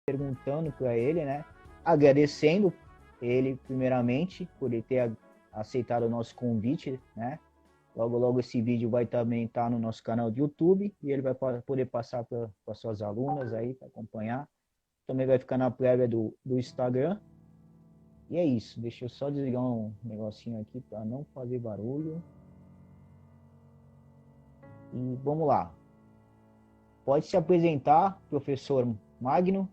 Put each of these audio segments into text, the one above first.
perguntando para ele, né? Agradecendo ele, primeiramente, por ele ter aceitado o nosso convite, né? Logo, logo esse vídeo vai também estar no nosso canal de YouTube e ele vai poder passar para as suas alunas aí para acompanhar. Também vai ficar na prévia do Instagram. E é isso. Deixa eu só desligar um negocinho aqui para não fazer barulho. E vamos lá. Pode se apresentar, professor Magno.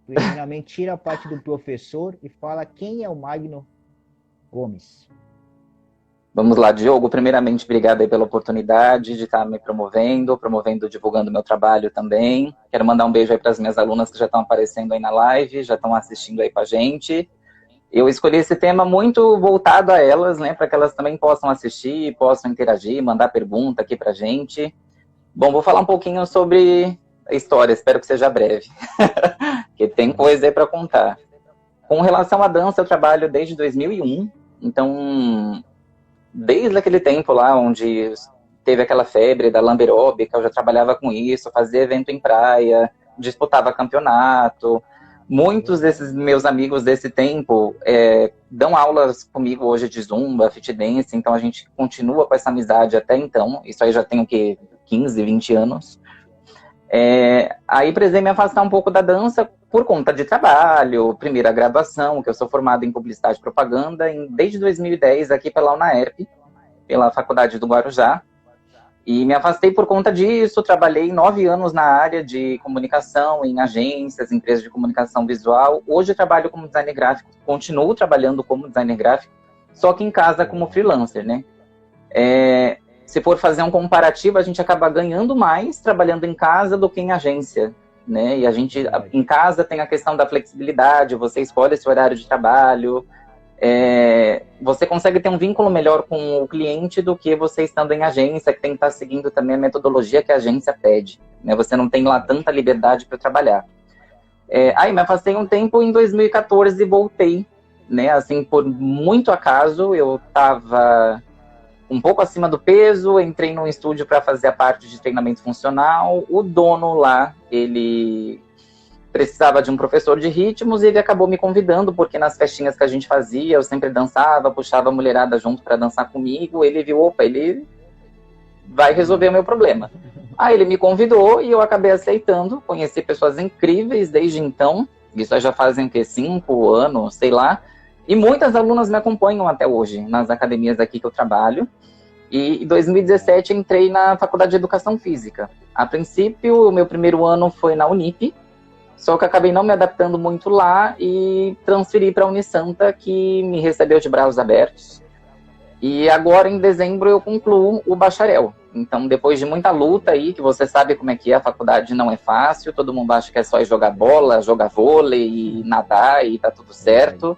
Primeiramente, tira a parte do professor e fala quem é o Magno Gomes. Vamos lá, Diogo. Primeiramente, obrigado aí pela oportunidade de estar me promovendo, divulgando meu trabalho também. Quero mandar um beijo aí para as minhas alunas que já estão aparecendo aí na live, já estão assistindo aí com a gente. Eu escolhi esse tema muito voltado a elas, né, para que elas também possam assistir, possam interagir, mandar pergunta aqui para a gente. Bom, vou falar um pouquinho sobre a história, espero que seja breve, porque tem coisa aí para contar. Com relação à dança, eu trabalho desde 2001, então, desde aquele tempo lá, onde teve aquela febre da lamberóbica, eu já trabalhava com isso, fazia evento em praia, disputava campeonato. Muitos desses meus amigos desse tempo dão aulas comigo hoje de zumba, fit dance, então a gente continua com essa amizade até então. Isso aí já tem o quê? 15, 20 anos. Aí precisei me afastar um pouco da dança por conta de trabalho, primeira graduação, que eu sou formado em publicidade e propaganda, desde 2010 aqui pela UNAERP, pela Faculdade do Guarujá. E me afastei por conta disso, trabalhei 9 anos na área de comunicação, em agências, empresas de comunicação visual. Hoje eu trabalho como designer gráfico, continuo trabalhando como designer gráfico, só que em casa como freelancer, né? Se for fazer um comparativo, a gente acaba ganhando mais trabalhando em casa do que em agência, né? E a gente, em casa, tem a questão da flexibilidade, você escolhe seu horário de trabalho, você consegue ter um vínculo melhor com o cliente do que você estando em agência, que tem que estar seguindo também a metodologia que a agência pede, né? Você não tem lá tanta liberdade para trabalhar. Aí me afastei um tempo, em 2014 voltei, né? Assim, por muito acaso, eu estava um pouco acima do peso, entrei num estúdio para fazer a parte de treinamento funcional. O dono lá, ele precisava de um professor de ritmos e ele acabou me convidando, porque nas festinhas que a gente fazia, eu sempre dançava, puxava a mulherada junto para dançar comigo. Ele viu, opa, ele vai resolver o meu problema. Aí ele me convidou e eu acabei aceitando. Conheci pessoas incríveis desde então. Isso já fazem o quê? 5 anos, sei lá. E muitas alunas me acompanham até hoje, nas academias aqui que eu trabalho. E em 2017 entrei na Faculdade de Educação Física. A princípio, o meu primeiro ano foi na Unip, só que acabei não me adaptando muito lá e transferi para a Unisanta, que me recebeu de braços abertos. E agora, em dezembro, eu concluo o bacharel. Então, depois de muita luta aí, que você sabe como é que é, a faculdade não é fácil, todo mundo acha que é só ir jogar bola, jogar vôlei e nadar e tá tudo certo.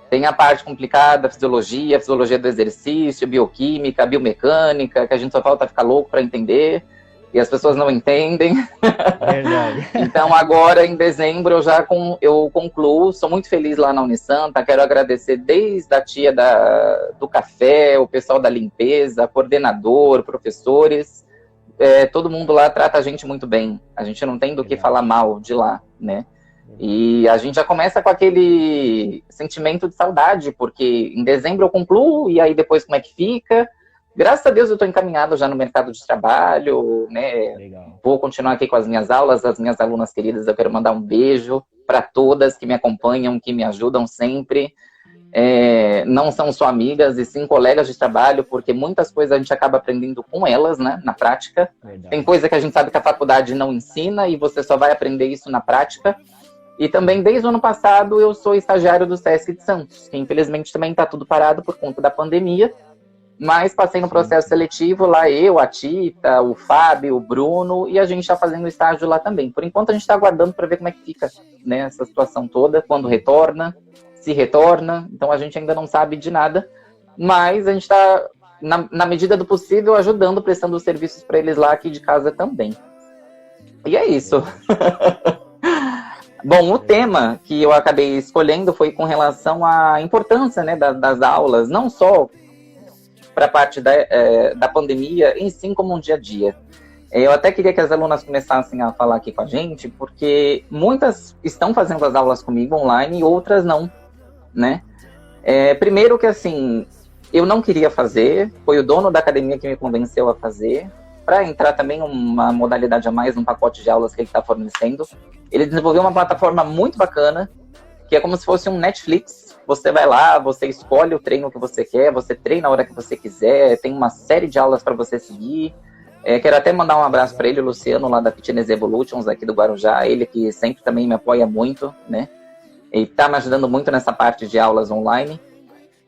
Tem a parte complicada, fisiologia do exercício, bioquímica, biomecânica, que a gente só falta ficar louco para entender, e as pessoas não entendem. Verdade. Então agora, em dezembro, eu concluo, sou muito feliz lá na Unisanta, quero agradecer desde a tia do café, o pessoal da limpeza, coordenador, professores, todo mundo lá trata a gente muito bem, a gente não tem do que falar mal de lá, né? E a gente já começa com aquele sentimento de saudade, porque em dezembro eu concluo, e aí depois como é que fica? Graças a Deus eu estou encaminhado já no mercado de trabalho, né? Legal. Vou continuar aqui com as minhas aulas, as minhas alunas queridas, eu quero mandar um beijo para todas que me acompanham, que me ajudam sempre. Não são só amigas, e sim colegas de trabalho, porque muitas coisas a gente acaba aprendendo com elas, né? Na prática. Verdade. Tem coisa que a gente sabe que a faculdade não ensina, e você só vai aprender isso na prática. E também, desde o ano passado, eu sou estagiário do Sesc de Santos, que infelizmente também está tudo parado por conta da pandemia, mas passei no processo seletivo lá, eu, a Tita, o Fábio, o Bruno, e a gente está fazendo estágio lá também. Por enquanto a gente está aguardando para ver como é que fica, né, essa situação toda, quando retorna, se retorna, então a gente ainda não sabe de nada, mas a gente está, na medida do possível, ajudando, prestando serviços para eles lá aqui de casa também. E é isso. Bom, o tema que eu acabei escolhendo foi com relação à importância, né, das aulas, não só para a parte da pandemia, em si como um dia a dia. Eu até queria que as alunas começassem a falar aqui com a gente, porque muitas estão fazendo as aulas comigo online e outras não, né? Primeiro que, assim, eu não queria fazer, foi o dono da academia que me convenceu a fazer, para entrar também uma modalidade a mais no pacote de aulas que ele está fornecendo. Ele desenvolveu uma plataforma muito bacana, que é como se fosse um Netflix. Você vai lá, você escolhe o treino que você quer, você treina a hora que você quiser, tem uma série de aulas para você seguir. Quero até mandar um abraço para ele, o Luciano, lá da Fitness Evolutions, aqui do Guarujá, ele que sempre também me apoia muito, né? E está me ajudando muito nessa parte de aulas online.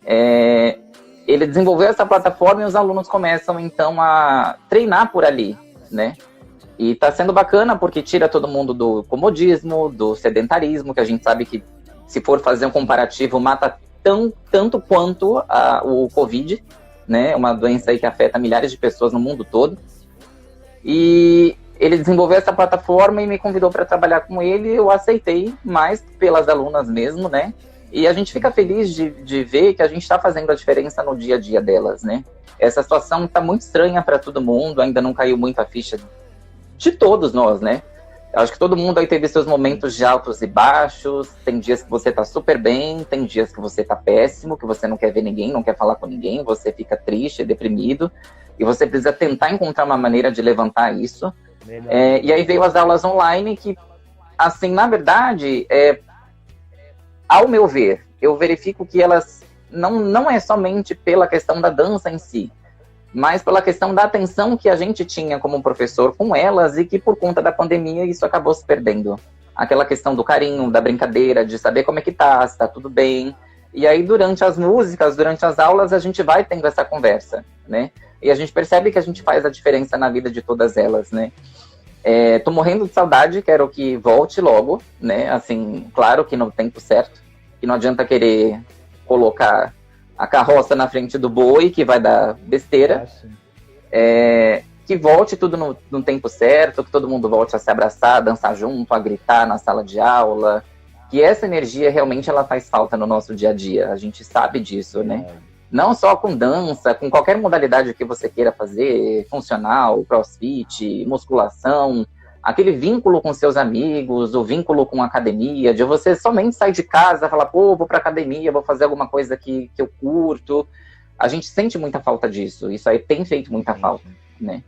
Ele desenvolveu essa plataforma e os alunos começam, então, a treinar por ali, né? E está sendo bacana porque tira todo mundo do comodismo, do sedentarismo, que a gente sabe que, se for fazer um comparativo, mata tanto quanto o Covid, né? Uma doença aí que afeta milhares de pessoas no mundo todo. E ele desenvolveu essa plataforma e me convidou para trabalhar com ele. Eu aceitei, mais pelas alunas mesmo, né? E a gente fica feliz de ver que a gente está fazendo a diferença no dia a dia delas, né? Essa situação está muito estranha para todo mundo, ainda não caiu muito a ficha de todos nós, né? Eu acho que todo mundo aí teve seus momentos de altos e baixos. Tem dias que você tá super bem, tem dias que você tá péssimo, que você não quer ver ninguém, não quer falar com ninguém, você fica triste, deprimido, e você precisa tentar encontrar uma maneira de levantar isso. E aí veio as aulas online que, assim, na verdade, ao meu ver, eu verifico que elas não é somente pela questão da dança em si, mas pela questão da atenção que a gente tinha como professor com elas e que, por conta da pandemia, isso acabou se perdendo. Aquela questão do carinho, da brincadeira, de saber como é que tá, se tá tudo bem. E aí, durante as músicas, durante as aulas, a gente vai tendo essa conversa, né? E a gente percebe que a gente faz a diferença na vida de todas elas, né? Tô morrendo de saudade, quero que volte logo, né? Assim, claro que no tempo certo, que não adianta querer colocar a carroça na frente do boi, que vai dar besteira. Que volte tudo no tempo certo, que todo mundo volte a se abraçar, a dançar junto, a gritar na sala de aula, que essa energia realmente ela faz falta no nosso dia a dia, a gente sabe disso, né? Não só com dança, com qualquer modalidade que você queira fazer, funcional, crossfit, musculação, aquele vínculo com seus amigos, o vínculo com a academia, de você somente sair de casa, falar, pô, vou pra academia, vou fazer alguma coisa que eu curto. A gente sente muita falta disso, isso aí tem feito muita falta, né?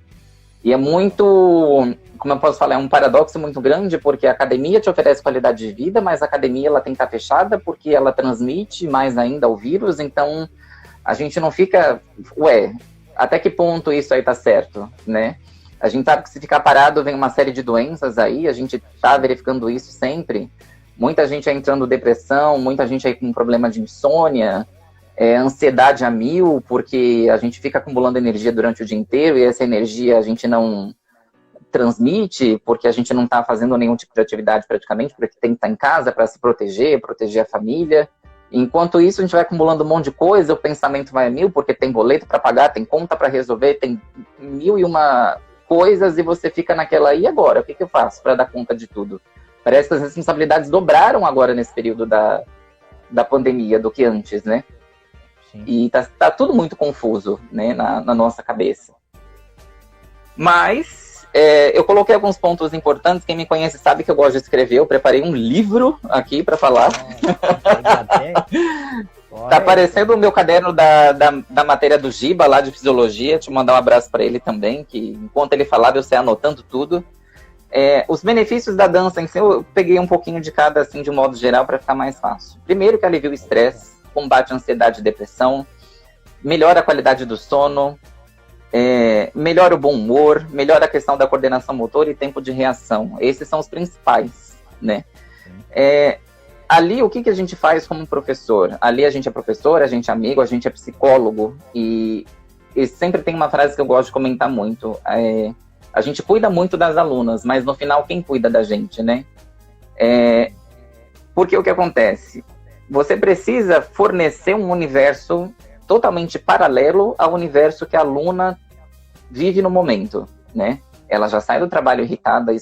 E é muito, como eu posso falar, é um paradoxo muito grande, porque a academia te oferece qualidade de vida, mas a academia ela tem que estar fechada porque ela transmite mais ainda o vírus, então a gente não fica, até que ponto isso aí tá certo, né? A gente sabe que se ficar parado vem uma série de doenças aí, a gente tá verificando isso sempre. Muita gente aí entrando em depressão, muita gente aí com problema de insônia, ansiedade a mil, porque a gente fica acumulando energia durante o dia inteiro e essa energia a gente não transmite, porque a gente não está fazendo nenhum tipo de atividade praticamente, porque tem que estar em casa para se proteger, proteger a família. Enquanto isso, a gente vai acumulando um monte de coisa, o pensamento vai a mil, porque tem boleto para pagar, tem conta para resolver, tem mil e uma coisas, e você fica naquela, e agora? O que eu faço para dar conta de tudo? Parece que as responsabilidades dobraram agora nesse período da pandemia do que antes, né? Sim. E tá tudo muito confuso, né, na nossa cabeça. Mas eu coloquei alguns pontos importantes. Quem me conhece sabe que eu gosto de escrever. Eu preparei um livro aqui para falar. Tá parecendo o meu caderno da matéria do Giba, lá de Fisiologia. Deixa eu mandar um abraço para ele também, que enquanto ele falava eu saí anotando tudo. Os benefícios da dança em si, eu peguei um pouquinho de cada, assim, de um modo geral, para ficar mais fácil. Primeiro, que alivia o estresse, combate a ansiedade e depressão, melhora a qualidade do sono, melhora o bom humor, melhora a questão da coordenação motora e tempo de reação. Esses são os principais, né? Ali, o que a gente faz como professor? Ali a gente é professor, a gente é amigo, a gente é psicólogo, e sempre tem uma frase que eu gosto de comentar muito, a gente cuida muito das alunas, mas no final quem cuida da gente, né? Porque o que acontece? Você precisa fornecer um universo totalmente paralelo ao universo que a aluna vive no momento, né? Ela já sai do trabalho irritada e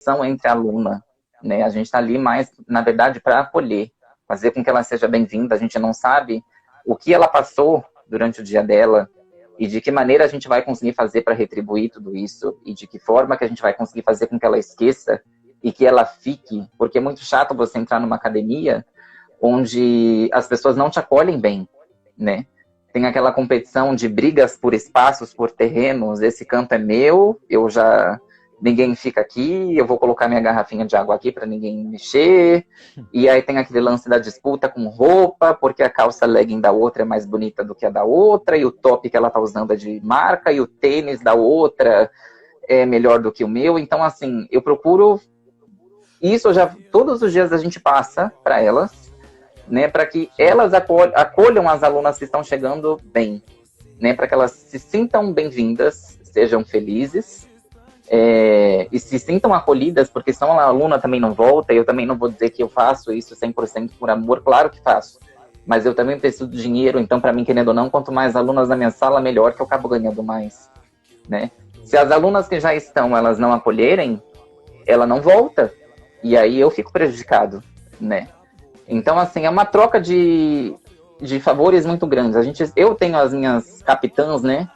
competição entre a aluna, né? A gente está ali mais, na verdade, para acolher, fazer com que ela seja bem-vinda. A gente não sabe o que ela passou durante o dia dela e de que maneira a gente vai conseguir fazer para retribuir tudo isso e de que forma que a gente vai conseguir fazer com que ela esqueça e que ela fique, porque é muito chato você entrar numa academia onde as pessoas não te acolhem bem, né? Tem aquela competição de brigas por espaços, por terrenos, esse campo é meu, ninguém fica aqui, eu vou colocar minha garrafinha de água aqui para ninguém mexer. E aí tem aquele lance da disputa com roupa, porque a calça legging da outra é mais bonita do que a da outra, e o top que ela tá usando é de marca, e o tênis da outra é melhor do que o meu. Então, assim, eu procuro... Isso todos os dias a gente passa para elas, né, para que elas acolham as alunas que estão chegando bem, né, para que elas se sintam bem-vindas, sejam felizes, e se sintam acolhidas, porque senão a aluna também não volta. Eu também não vou dizer que eu faço isso 100% por amor, claro que faço, mas eu também preciso de dinheiro, então para mim, querendo ou não, quanto mais alunas na minha sala, melhor, que eu acabo ganhando mais, né. Se as alunas que já estão, elas não acolherem, ela não volta, e aí eu fico prejudicado, né. Então, assim, é uma troca de favores muito grandes. Eu tenho as minhas capitãs, né,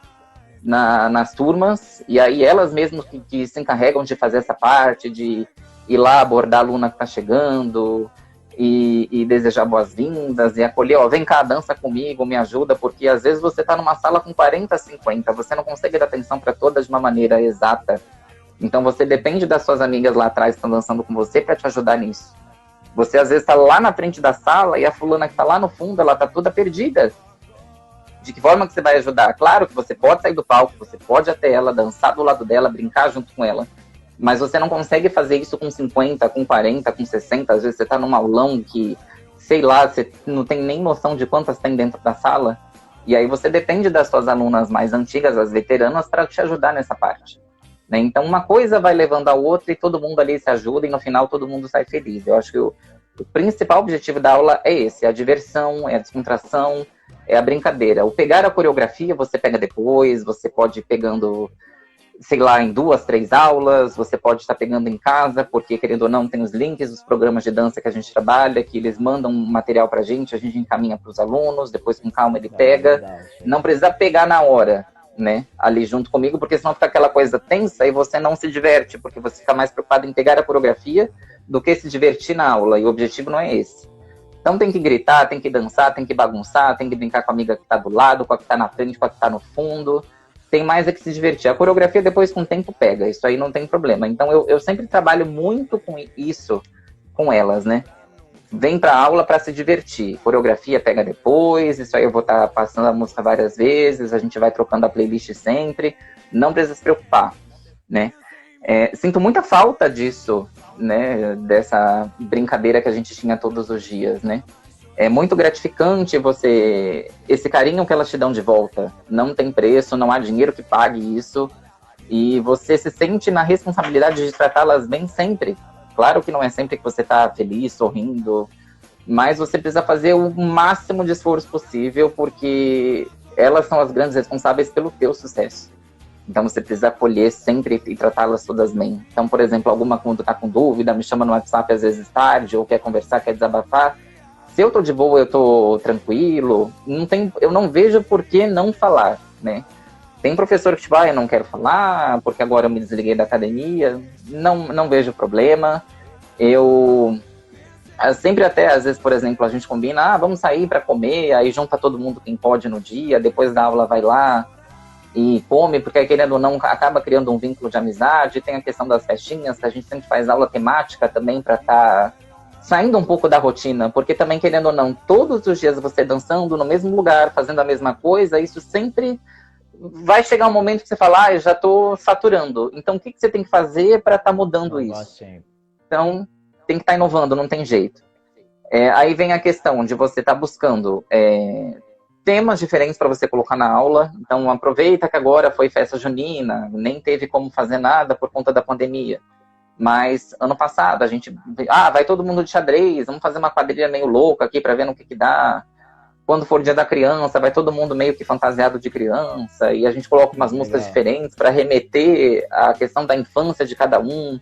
nas turmas, e aí elas mesmas que se encarregam de fazer essa parte, de ir lá abordar a aluna que está chegando, e desejar boas-vindas, e acolher, ó, vem cá, dança comigo, me ajuda, porque às vezes você está numa sala com 40, 50, você não consegue dar atenção para todas de uma maneira exata. Então você depende das suas amigas lá atrás que estão dançando com você para te ajudar nisso. Você às vezes está lá na frente da sala e a fulana que está lá no fundo, ela está toda perdida. De que forma que você vai ajudar? Claro que você pode sair do palco, você pode até ela, dançar do lado dela, brincar junto com ela, mas você não consegue fazer isso com 50, com 40, com 60, às vezes você está num aulão que, sei lá, você não tem nem noção de quantas tem dentro da sala, e aí você depende das suas alunas mais antigas, as veteranas, para te ajudar nessa parte, né? Então uma coisa vai levando a outra e todo mundo ali se ajuda e no final todo mundo sai feliz. Eu acho que o principal objetivo da aula é esse, é a diversão, é a descontração, é a brincadeira. O pegar a coreografia você pega depois, você pode ir pegando, sei lá, em 2, 3 aulas, você pode estar pegando em casa, porque, querendo ou não, tem os links dos programas de dança que a gente trabalha, que eles mandam material pra gente, a gente encaminha para os alunos, depois com calma ele pega. Não precisa pegar na hora, né, ali junto comigo, porque senão fica aquela coisa tensa e você não se diverte, porque você fica mais preocupado em pegar a coreografia do que se divertir na aula, e o objetivo não é esse. Então tem que gritar, tem que dançar, tem que bagunçar, tem que brincar com a amiga que está do lado, com a que está na frente, com a que está no fundo. Tem mais é que se divertir. A coreografia depois com o tempo pega, isso aí não tem problema. Então eu sempre trabalho muito com isso, com elas, né? Vem pra aula para se divertir. Coreografia pega depois, isso aí eu vou estar passando a música várias vezes, a gente vai trocando a playlist sempre, não precisa se preocupar, né? Sinto muita falta disso, né, dessa brincadeira que a gente tinha todos os dias, né? É muito gratificante esse carinho que elas te dão de volta. Não tem preço, não há dinheiro que pague isso. E você se sente na responsabilidade de tratá-las bem sempre. Claro que não é sempre que você está feliz, sorrindo, mas você precisa fazer o máximo de esforço possível, porque elas são as grandes responsáveis pelo teu sucesso. Então você precisa acolher sempre e tratá-las todas bem. Então, por exemplo, alguma quando está com dúvida, me chama no WhatsApp às vezes tarde, ou quer conversar, quer desabafar. Se eu tô de boa, eu tô tranquilo, eu não vejo por que não falar, né? Tem professor que, tipo, eu não quero falar, porque agora eu me desliguei da academia. Não vejo problema. Eu sempre até, às vezes, por exemplo, a gente combina, vamos sair para comer, aí junta todo mundo quem pode no dia, depois da aula vai lá e come, porque aí, querendo ou não, acaba criando um vínculo de amizade. Tem a questão das festinhas, que a gente sempre faz aula temática também para estar saindo um pouco da rotina, porque também, querendo ou não, todos os dias você dançando no mesmo lugar, fazendo a mesma coisa, isso sempre vai chegar um momento que você fala, eu já tô saturando. Então, o que você tem que fazer para estar mudando isso? Então, tem que estar inovando, não tem jeito. Aí vem a questão de você estar buscando temas diferentes para você colocar na aula. Então, aproveita que agora foi festa junina, nem teve como fazer nada por conta da pandemia. Mas ano passado a gente, vai todo mundo de xadrez, vamos fazer uma quadrilha meio louca aqui para ver no que dá. Quando for o dia da criança, vai todo mundo meio que fantasiado de criança, e a gente coloca umas músicas diferentes para remeter à questão da infância de cada um.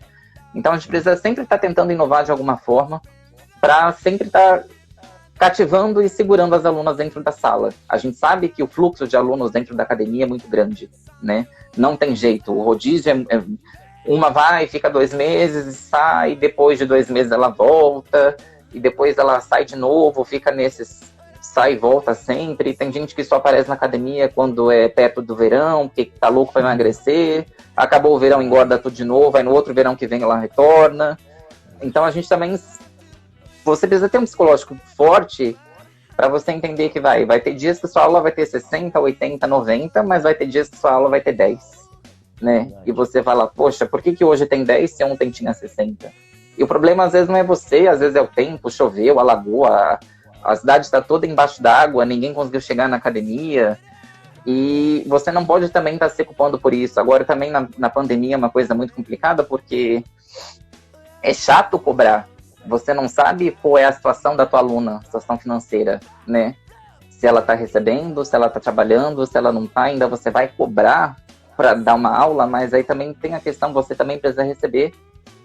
Então a gente precisa sempre estar tentando inovar de alguma forma para sempre estar cativando e segurando as alunas dentro da sala. A gente sabe que o fluxo de alunos dentro da academia é muito grande, né? Não tem jeito. O rodízio uma vai, fica 2 meses, sai, depois de 2 meses ela volta, e depois ela sai de novo, fica nesses sai e volta sempre. Tem gente que só aparece na academia quando é perto do verão, porque tá louco para emagrecer, acabou o verão, engorda tudo de novo, aí no outro verão que vem ela retorna. Então a gente também... Você precisa ter um psicológico forte para você entender que vai ter dias que sua aula vai ter 60, 80, 90, mas vai ter dias que sua aula vai ter 10, né? E você fala, poxa, por que hoje tem 10 se ontem tinha 60? E o problema às vezes não é você, às vezes é o tempo, choveu, alagou, a cidade está toda embaixo d'água, ninguém conseguiu chegar na academia, e você não pode também estar se culpando por isso. Agora também na pandemia é uma coisa muito complicada, porque é chato cobrar. Você não sabe qual é a situação da tua aluna, situação financeira, né? Se ela está recebendo, se ela está trabalhando, se ela não está, ainda você vai cobrar para dar uma aula, mas aí também tem a questão, você também precisa receber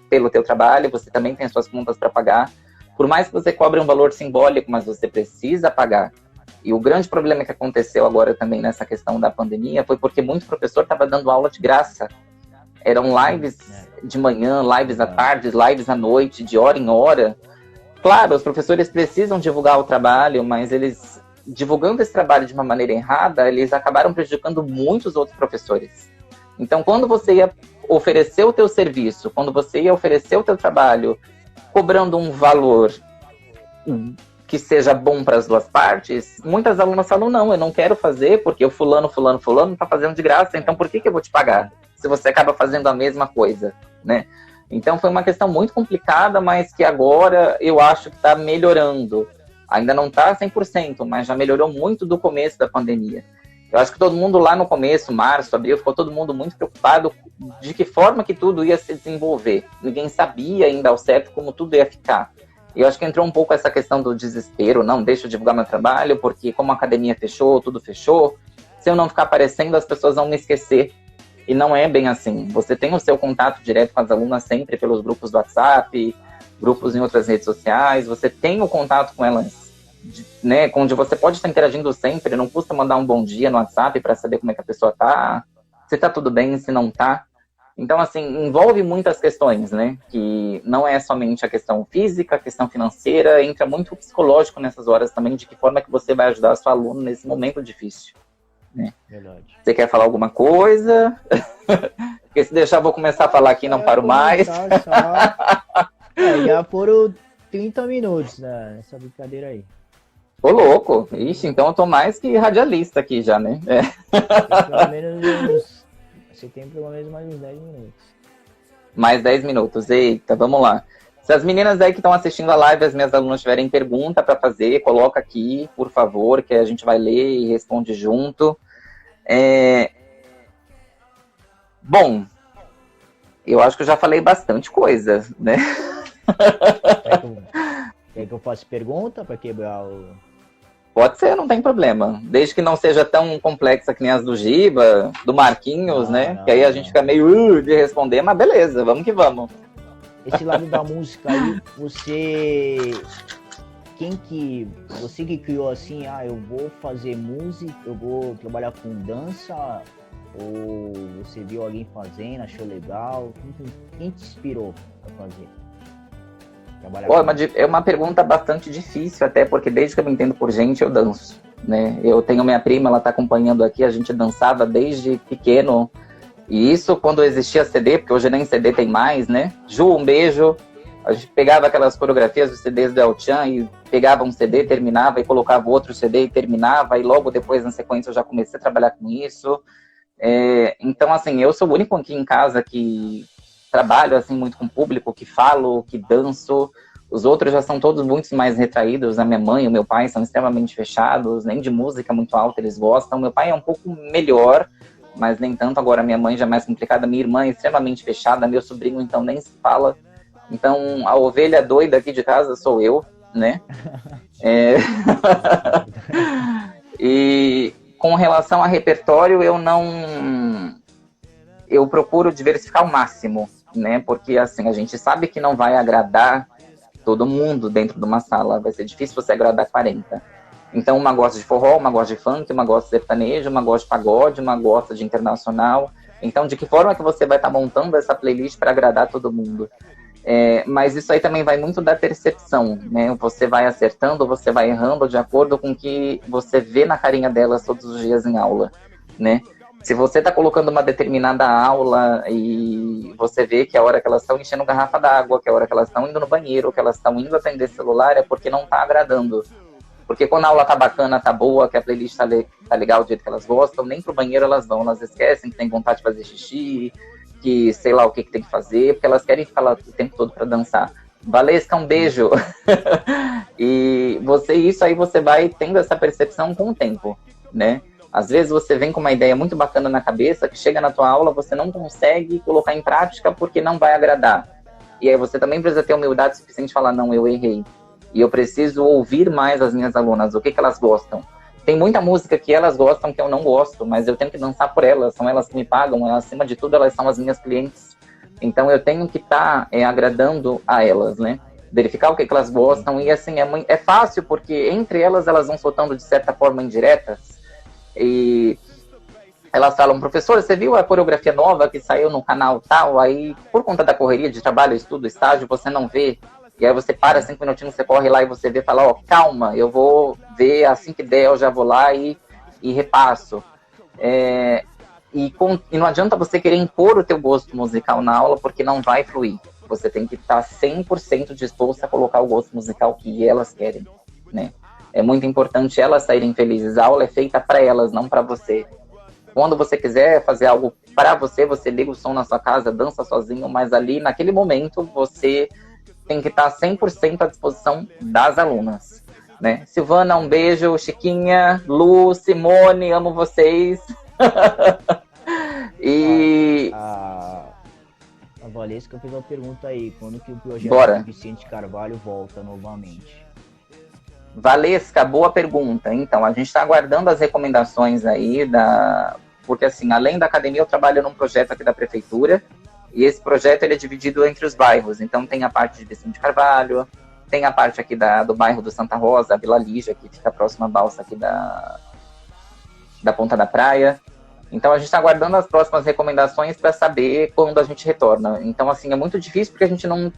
pelo teu trabalho, você também tem as suas contas para pagar. Por mais que você cobre um valor simbólico, mas você precisa pagar. E o grande problema que aconteceu agora também nessa questão da pandemia foi porque muito professor estava dando aula de graça. Eram lives de manhã, lives à tarde, lives à noite, de hora em hora. Claro, os professores precisam divulgar o trabalho, mas eles, divulgando esse trabalho de uma maneira errada, eles acabaram prejudicando muitos outros professores. Então, quando você ia oferecer o teu serviço, quando você ia oferecer o teu trabalho, cobrando um valor que seja bom para as duas partes, muitas alunas falam, não, eu não quero fazer, porque o fulano está fazendo de graça, então por que eu vou te pagar? Se você acaba fazendo a mesma coisa, né? Então foi uma questão muito complicada, mas que agora eu acho que está melhorando. Ainda não está 100%, mas já melhorou muito do começo da pandemia. Eu acho que todo mundo lá no começo, março, abril, ficou todo mundo muito preocupado de que forma que tudo ia se desenvolver. Ninguém sabia ainda ao certo como tudo ia ficar. Eu acho que entrou um pouco essa questão do desespero, não, deixa eu divulgar meu trabalho, porque como a academia fechou, tudo fechou, se eu não ficar aparecendo, as pessoas vão me esquecer. E não é bem assim. Você tem o seu contato direto com as alunas sempre pelos grupos do WhatsApp, grupos em outras redes sociais, você tem o contato com elas, né, onde você pode estar interagindo sempre, não custa mandar um bom dia no WhatsApp para saber como é que a pessoa tá, se tá tudo bem, se não tá. Então, assim, envolve muitas questões, né, que não é somente a questão física, a questão financeira, entra muito o psicológico nessas horas também, de que forma que você vai ajudar a sua aluna nesse momento difícil. Né? Verdade. Você quer falar alguma coisa? Porque se deixar, eu vou começar a falar aqui e não paro mais. Já foram 30 minutos nessa brincadeira aí. Ô, louco. Ixi, então eu tô mais que radialista aqui já, né? Você tem pelo menos mais uns 10 minutos. Mais 10 minutos. Eita, vamos lá. Se as meninas aí que estão assistindo a live, as minhas alunas tiverem pergunta para fazer, coloca aqui, por favor, que a gente vai ler e responde junto. Bom, eu acho que eu já falei bastante coisa, né? Quer que eu faça pergunta para quebrar o... Pode ser, não tem problema. Desde que não seja tão complexa que nem as do Giba, do Marquinhos, né? Não, que aí a gente fica meio de responder, mas beleza, vamos que vamos. Esse lado da música aí, você que criou assim, eu vou fazer música, eu vou trabalhar com dança, ou você viu alguém fazendo, achou legal? Quem te inspirou a fazer? É uma pergunta bastante difícil, até porque desde que eu me entendo por gente, eu danço, né? Eu tenho minha prima, ela tá acompanhando aqui, a gente dançava desde pequeno. E isso quando existia CD, porque hoje nem CD tem mais, né? Ju, um beijo. A gente pegava aquelas coreografias dos CDs do El Chan e pegava um CD, terminava e colocava outro CD e terminava. E logo depois, na sequência, eu já comecei a trabalhar com isso. Então, assim, eu sou o único aqui em casa que trabalho assim, muito com o público, que falo, que danço. Os outros já são todos muito mais retraídos. A minha mãe e o meu pai são extremamente fechados. Nem de música muito alta eles gostam. Meu pai é um pouco melhor, mas nem tanto. Agora minha mãe já é mais complicada, minha irmã é extremamente fechada, meu sobrinho então nem se fala. Então a ovelha doida aqui de casa sou eu, né? E com relação a repertório, eu procuro diversificar ao máximo, né? Porque, assim, a gente sabe que não vai agradar todo mundo dentro de uma sala. Vai ser difícil você agradar 40. Então, uma gosta de forró, uma gosta de funk, uma gosta de sertanejo, uma gosta de pagode, uma gosta de internacional. Então, de que forma que você vai estar montando essa playlist para agradar todo mundo? Mas isso aí também vai muito da percepção, né? Você vai acertando, você vai errando de acordo com o que você vê na carinha delas todos os dias em aula, né? Se você está colocando uma determinada aula e você vê que a hora que elas estão enchendo garrafa d'água, que a hora que elas estão indo no banheiro, que elas estão indo atender celular, é porque não está agradando. Porque quando a aula tá bacana, tá boa, que a playlist tá legal do jeito que elas gostam, nem pro banheiro elas vão, elas esquecem que tem vontade de fazer xixi, que sei lá o que tem que fazer, porque elas querem ficar lá o tempo todo para dançar. Valesca, um beijo! E isso aí você vai tendo essa percepção com o tempo, né? Às vezes você vem com uma ideia muito bacana na cabeça, que chega na tua aula, você não consegue colocar em prática porque não vai agradar. E aí você também precisa ter humildade suficiente de falar, não, eu errei. E eu preciso ouvir mais as minhas alunas, o que elas gostam. Tem muita música que elas gostam que eu não gosto, mas eu tenho que dançar por elas, são elas que me pagam, elas, acima de tudo elas são as minhas clientes. Então eu tenho que estar agradando a elas, né? Verificar o que elas gostam, e assim, é fácil, porque entre elas vão soltando de certa forma indiretas, e elas falam, professor, você viu a coreografia nova que saiu no canal tal? Aí, por conta da correria de trabalho, estudo, estágio, você não vê. E aí você para 5 minutinhos, você corre lá e você vê e fala, calma, eu vou ver, assim que der, eu já vou lá e repasso. E não adianta você querer impor o teu gosto musical na aula, porque não vai fluir. Você tem que estar 100% disposto a colocar o gosto musical que elas querem, né? É muito importante elas saírem felizes. A aula é feita para elas, não para você. Quando você quiser fazer algo para você, você liga o som na sua casa, dança sozinho, mas ali, naquele momento, você tem que estar 100% à disposição das alunas, né? Silvana, um beijo. Chiquinha, Lu, Simone, amo vocês. E... A Valesca fez uma pergunta aí, quando que o projeto do Vicente Carvalho volta novamente? Valesca, boa pergunta. Então, a gente está aguardando as recomendações aí, porque assim, além da academia, eu trabalho num projeto aqui da prefeitura, e esse projeto ele é dividido entre os bairros. Então tem a parte de Vicente Carvalho, tem a parte aqui do bairro do Santa Rosa, a Vila Lígia, que fica próxima à balsa aqui da Ponta da Praia. Então a gente está aguardando as próximas recomendações para saber quando a gente retorna. Então assim, é muito difícil porque a gente não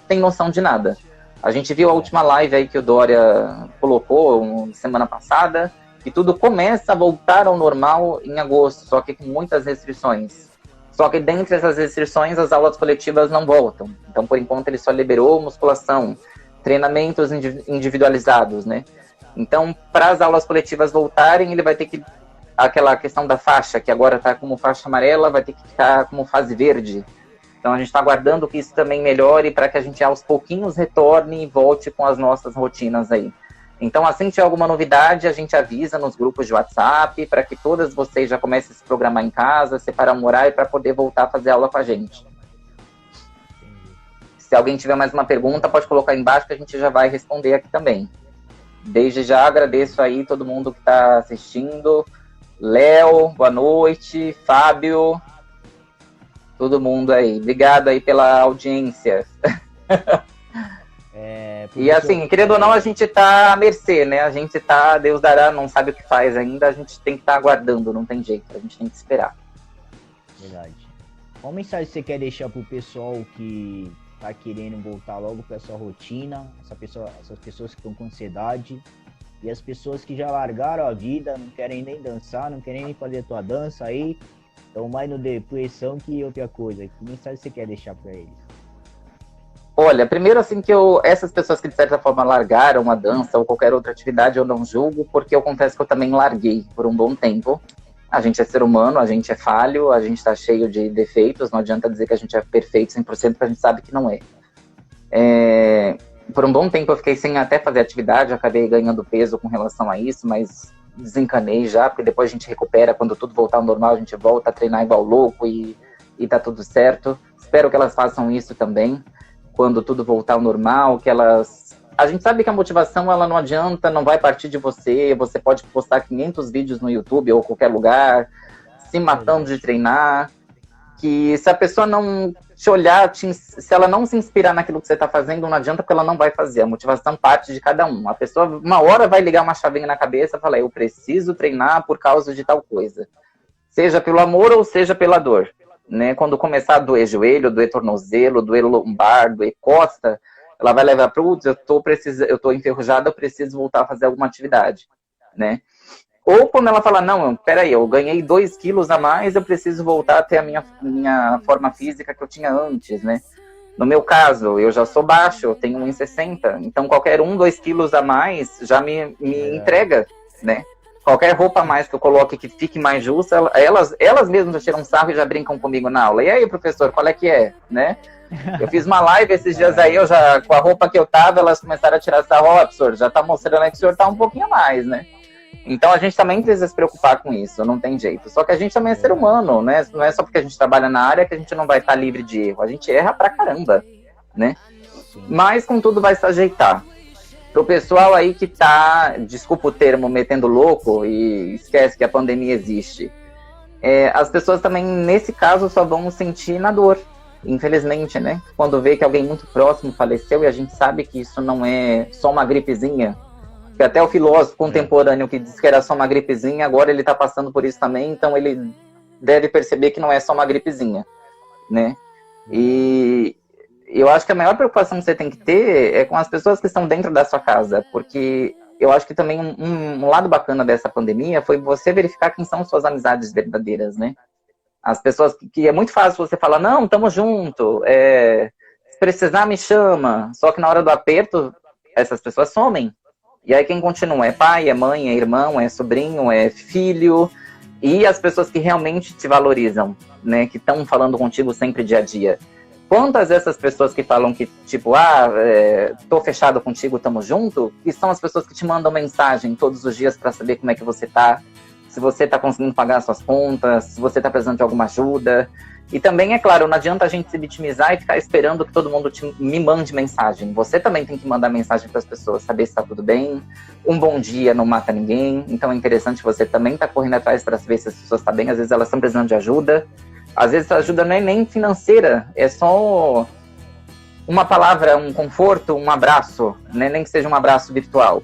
tem noção de nada. A gente viu a última live aí que o Dória colocou semana passada, que tudo começa a voltar ao normal em agosto, só que com muitas restrições. Só que dentre essas restrições, as aulas coletivas não voltam. Então, por enquanto, ele só liberou musculação, treinamentos individualizados, né? Então, para as aulas coletivas voltarem, ele vai ter que... Aquela questão da faixa, que agora está como faixa amarela, vai ter que ficar como fase verde. Então, a gente está aguardando que isso também melhore para que a gente, aos pouquinhos, retorne e volte com as nossas rotinas aí. Então, assim que tiver alguma novidade, a gente avisa nos grupos de WhatsApp para que todas vocês já comecem a se programar em casa, separar um horário para poder voltar a fazer aula com a gente. Se alguém tiver mais uma pergunta, pode colocar aí embaixo que a gente já vai responder aqui também. Desde já agradeço aí todo mundo que está assistindo. Léo, boa noite. Fábio, todo mundo aí. Obrigado aí pela audiência. E assim, querendo ou não, a gente tá à mercê, né? A gente tá, Deus dará, não sabe o que faz ainda, a gente tem que estar aguardando, não tem jeito, a gente tem que esperar. Verdade. Qual mensagem você quer deixar pro pessoal que tá querendo voltar logo pra sua rotina, essas pessoas que estão com ansiedade, e as pessoas que já largaram a vida, não querem nem dançar, não querem nem fazer a tua dança aí, estão mais no depressão que outra coisa. Que mensagem você quer deixar pra eles? Olha, primeiro assim que essas pessoas que de certa forma largaram a dança ou qualquer outra atividade eu não julgo, porque eu confesso que eu também larguei por um bom tempo. A gente é ser humano, a gente é falho, a gente tá cheio de defeitos, não adianta dizer que a gente é perfeito 100%, porque a gente sabe que não é. Por um bom tempo eu fiquei sem até fazer atividade, acabei ganhando peso com relação a isso, mas desencanei já, porque depois a gente recupera, quando tudo voltar ao normal a gente volta a treinar igual louco e tá tudo certo. Espero que elas façam isso também. Quando tudo voltar ao normal, que elas... A gente sabe que a motivação, ela não adianta, não vai partir de você, você pode postar 500 vídeos no YouTube ou qualquer lugar, se matando de treinar, que se a pessoa não te olhar, se ela não se inspirar naquilo que você está fazendo, não adianta, porque ela não vai fazer. A motivação parte de cada um. A pessoa, uma hora, vai ligar uma chavinha na cabeça e falar, eu preciso treinar por causa de tal coisa. Seja pelo amor ou seja pela dor. Né? Quando começar a doer joelho, doer tornozelo, doer lombar, doer costa, ela vai levar para o eu tô enferrujada, eu preciso voltar a fazer alguma atividade. Né? Ou quando ela fala, não, peraí, eu ganhei 2 quilos a mais, eu preciso voltar a ter a minha forma física que eu tinha antes, né? No meu caso, eu já sou baixo, eu tenho 1,60, então qualquer 2 quilos a mais já me entrega, né? Qualquer roupa a mais que eu coloque que fique mais justa, elas mesmas já tiram sarro e já brincam comigo na aula. E aí, professor, qual é que é, né? Eu fiz uma live esses dias aí, eu já, com a roupa que eu tava, elas começaram a tirar sarro, ó, professor, já tá mostrando aí que o senhor tá um pouquinho a mais, né? Então a gente também precisa se preocupar com isso, não tem jeito. Só que a gente também é ser humano, né? Não é só porque a gente trabalha na área que a gente não vai estar livre de erro. A gente erra pra caramba, né? Mas com tudo vai se ajeitar. Pro pessoal aí que tá, desculpa o termo, metendo louco e esquece que a pandemia existe. As pessoas também, nesse caso, só vão sentir na dor, infelizmente, né? Quando vê que alguém muito próximo faleceu e a gente sabe que isso não é só uma gripezinha, que até o filósofo contemporâneo que disse que era só uma gripezinha, agora ele está passando por isso também, então ele deve perceber que não é só uma gripezinha, né? E eu acho que a maior preocupação que você tem que ter é com as pessoas que estão dentro da sua casa, porque eu acho que também um lado bacana dessa pandemia foi você verificar quem são suas amizades verdadeiras, né? As pessoas que é muito fácil você falar, não, tamo junto, se precisar me chama, só que na hora do aperto, essas pessoas somem. E aí quem continua é pai, é mãe, é irmão, é sobrinho, é filho. E as pessoas que realmente te valorizam, né? Que estão falando contigo sempre dia a dia. Quantas dessas pessoas que falam que, tipo, tô fechado contigo, tamo junto, e são as pessoas que te mandam mensagem todos os dias para saber como é que você tá, se você tá conseguindo pagar as suas contas, se você tá precisando de alguma ajuda. E também, é claro, não adianta a gente se vitimizar e ficar esperando que todo mundo me mande mensagem. Você também tem que mandar mensagem para as pessoas, saber se está tudo bem. Um bom dia não mata ninguém. Então é interessante você também estar correndo atrás para saber se as pessoas estão bem. Às vezes elas estão precisando de ajuda. Às vezes a ajuda não é nem financeira, é só uma palavra, um conforto, um abraço, né? Nem que seja um abraço virtual.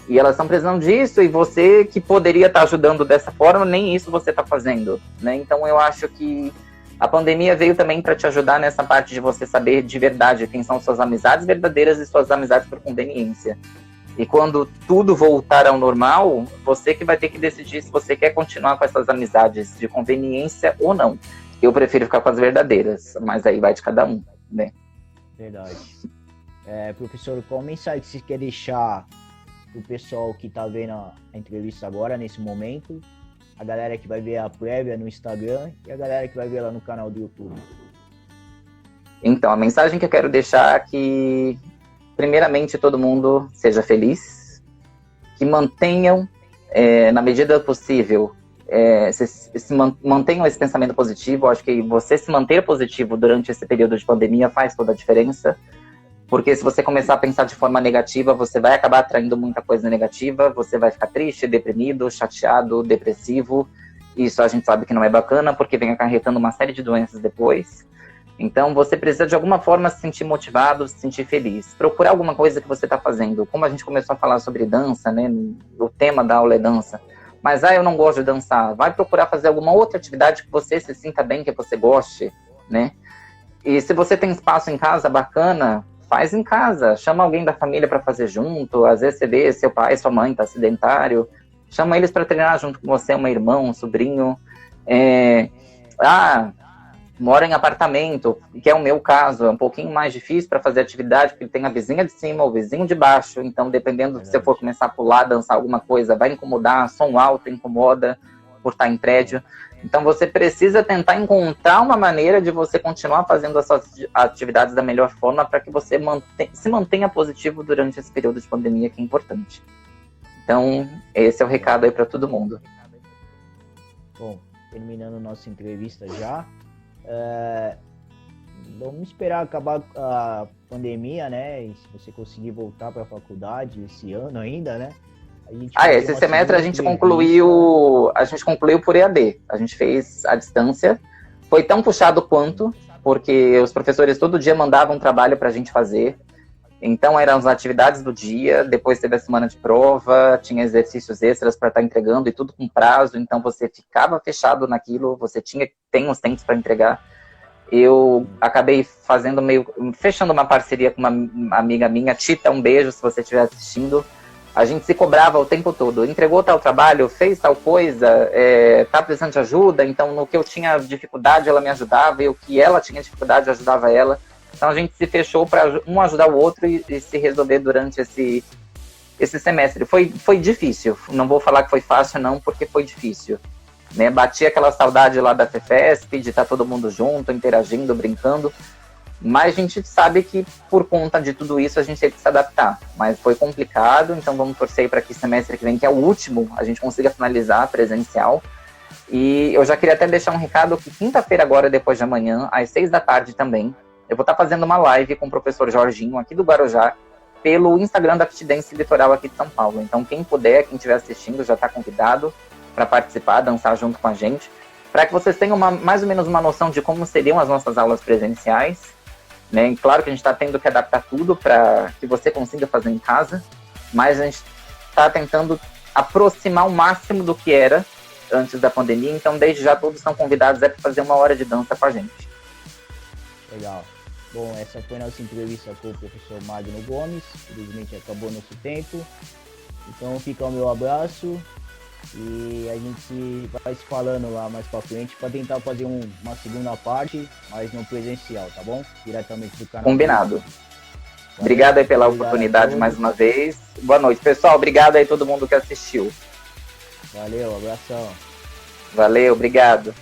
E elas estão precisando disso, e você que poderia estar ajudando dessa forma, nem isso você está fazendo, né? Então eu acho que a pandemia veio também para te ajudar nessa parte de você saber de verdade quem são suas amizades verdadeiras e suas amizades por conveniência. E quando tudo voltar ao normal, você que vai ter que decidir se você quer continuar com essas amizades de conveniência ou não. Eu prefiro ficar com as verdadeiras, mas aí vai de cada um, né? Verdade. Professor, qual mensagem você quer deixar pro pessoal que tá vendo a entrevista agora, nesse momento? A galera que vai ver a prévia no Instagram e a galera que vai ver lá no canal do YouTube. Então, a mensagem que eu quero deixar é que, primeiramente, todo mundo seja feliz, que mantenham, na medida possível, mantenham esse pensamento positivo. Eu acho que você se manter positivo durante esse período de pandemia faz toda a diferença. Porque se você começar a pensar de forma negativa, você vai acabar atraindo muita coisa negativa, você vai ficar triste, deprimido, chateado, depressivo. Isso a gente sabe que não é bacana, porque vem acarretando uma série de doenças depois. Então você precisa de alguma forma se sentir motivado, se sentir feliz. Procurar alguma coisa que você está fazendo. Como a gente começou a falar sobre dança, né? O tema da aula é dança. Mas eu não gosto de dançar. Vai procurar fazer alguma outra atividade que você se sinta bem, que você goste, né? E se você tem espaço em casa bacana, faz em casa, chama alguém da família para fazer junto. Às vezes você vê seu pai, sua mãe tá sedentário, chama eles para treinar junto com você, um irmão, um sobrinho. Mora em apartamento, que é o meu caso, é um pouquinho mais difícil para fazer atividade, porque tem a vizinha de cima, o vizinho de baixo, então dependendo se você for começar a pular, dançar alguma coisa, vai incomodar, som alto incomoda por estar em prédio. Então você precisa tentar encontrar uma maneira de você continuar fazendo essas atividades da melhor forma para que você se mantenha positivo durante esse período de pandemia, que é importante. Então, esse é o recado aí para todo mundo. Bom, terminando nossa entrevista já, vamos esperar acabar a pandemia, né? E se você conseguir voltar para a faculdade esse ano ainda, né? Esse semestre a gente concluiu por EAD. A gente fez à distância, Foi tão puxado quanto, porque os professores todo dia mandavam um trabalho para a gente fazer. Então eram as atividades do dia, depois teve a semana de prova, tinha exercícios extras para estar entregando e tudo com prazo, então você ficava fechado naquilo, você tem os tempos para entregar. Eu acabei fechando uma parceria com uma amiga minha, Tita, um beijo se você estiver assistindo. A gente se cobrava o tempo todo, entregou tal trabalho, fez tal coisa, tá precisando de ajuda, então no que eu tinha dificuldade ela me ajudava, e o que ela tinha dificuldade eu ajudava ela. Então a gente se fechou para um ajudar o outro e se resolver durante esse semestre. Foi difícil, não vou falar que foi fácil não, porque foi difícil. Né? Bati aquela saudade lá da FEFESP, de estar todo mundo junto, interagindo, brincando. Mas a gente sabe que por conta de tudo isso a gente teve que se adaptar. Mas foi complicado, então vamos torcer para que semestre que vem, que é o último, a gente consiga finalizar presencial. E eu já queria até deixar um recado que quinta-feira agora, depois de amanhã, às 6 da tarde também, eu vou estar fazendo uma live com o professor Jorginho, aqui do Guarujá, pelo Instagram da Fit Dance Litoral aqui de São Paulo. Então quem puder, quem estiver assistindo, já está convidado para participar, dançar junto com a gente, para que vocês tenham mais ou menos uma noção de como seriam as nossas aulas presenciais. Né? E claro que a gente está tendo que adaptar tudo para que você consiga fazer em casa, mas a gente está tentando aproximar o máximo do que era antes da pandemia, então desde já todos estão convidados para fazer uma hora de dança com a gente. Legal. Bom, essa foi a nossa entrevista com o professor Magno Gomes, infelizmente acabou nosso tempo, então fica o meu abraço e a gente vai se falando lá mais pra frente para tentar fazer uma segunda parte, mas não presencial, tá bom? Diretamente do canal. Combinado. Obrigado aí pela oportunidade mais uma vez. Boa noite, pessoal. Obrigado aí a todo mundo que assistiu. Valeu, abração. Valeu, obrigado.